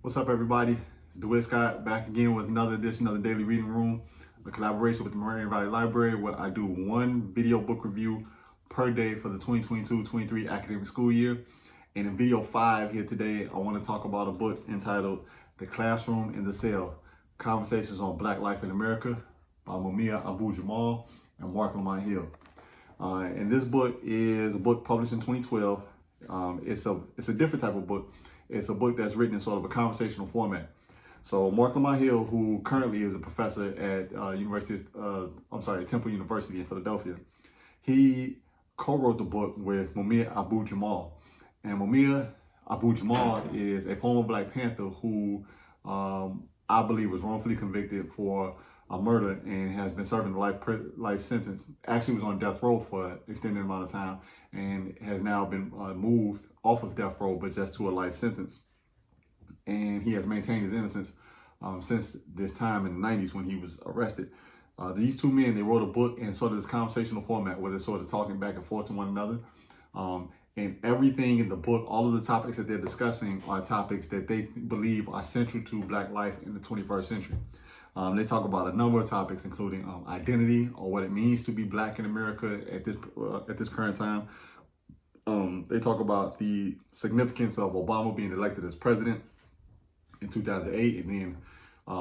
What's up, everybody? It's DeWitt Scott back again with another edition of the Daily Reading Room, a collaboration with the Moraine Library, where I do one video book review per day for the 2022-23 academic school year. And in video 5 here today, I want to talk about a book entitled The Classroom in the Cell, Conversations on Black Life in America by Mumia, Abu-Jamal, and Marc, Lamont, Hill. And this book is a book published in 2012. It's a different type of book. It's a book that's written in sort of a conversational format. So Marc, Lamont, Hill, who currently is a professor at Temple University in Philadelphia, he co-wrote the book with Mumia Abu-Jamal. And Mumia Abu-Jamal is a former Black Panther who I believe was wrongfully convicted for a murder and has been serving a life sentence. Actually was on death row for an extended amount of time and has now been moved off of death row, but just to a life sentence. And he has maintained his innocence since this time in the 90s when he was arrested. These two men, they wrote a book in sort of this conversational format where they're sort of talking back and forth to one another. And everything in the book, all of the topics that they're discussing are topics that they believe are central to Black life in the 21st century. They talk about a number of topics, including identity, or what it means to be Black in America at this current time. They talk about the significance of Obama being elected as president in 2008 and then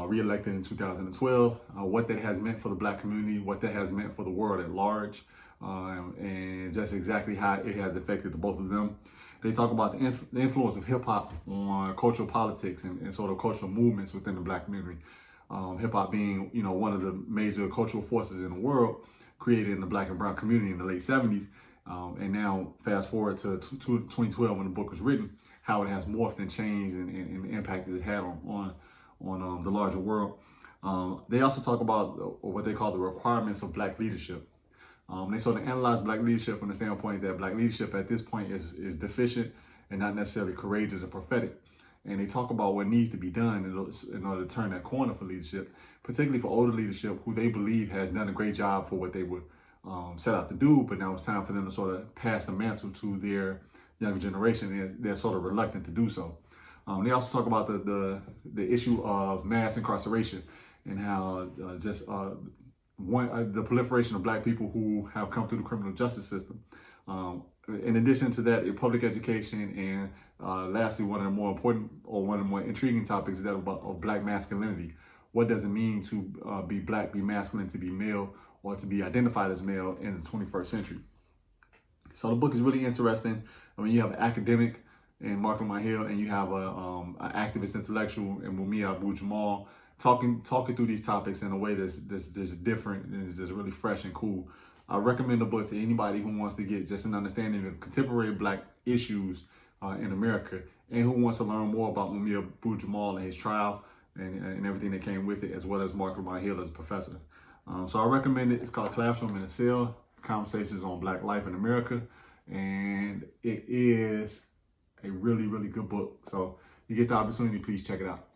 re-elected in 2012, what that has meant for the Black community, what that has meant for the world at large, and just exactly how it has affected the both of them. They talk about the influence of hip-hop on cultural politics and sort of cultural movements within the Black community. Hip-hop being, one of the major cultural forces in the world, created in the Black and brown community in the late 70s. And now fast forward to 2012 when the book was written, how it has morphed and changed and the impact it's had on the larger world. They also talk about what they call the requirements of Black leadership. They sort of analyze Black leadership from the standpoint that Black leadership at this point is deficient and not necessarily courageous or prophetic. And they talk about what needs to be done in order to turn that corner for leadership, particularly for older leadership who they believe has done a great job for what they would set out to do, but now it's time for them to sort of pass the mantle to their younger generation, and they're sort of reluctant to do so. They also talk about the issue of mass incarceration and how the proliferation of Black people who have come through the criminal justice system. In addition to that, public education, and lastly, one of the more important or one of the more intriguing topics is that of Black masculinity. What does it mean to be Black, be masculine, to be male, or to be identified as male in the 21st century? So the book is really interesting. I mean, you have an academic in Marc, Lamont, Hill, and you have an activist intellectual in Mumia Abu-Jamal talking through these topics in a way that's different and is just really fresh and cool. I recommend the book to anybody who wants to get just an understanding of contemporary Black issues in America, and who wants to learn more about Mumia Abu-Jamal and his trial and everything that came with it, as well as Marc, Lamont, Hill as a professor. So I recommend it. It's called Classroom in the Cell, Conversations on Black Life in America. And it is a really, really good book. So you get the opportunity, please check it out.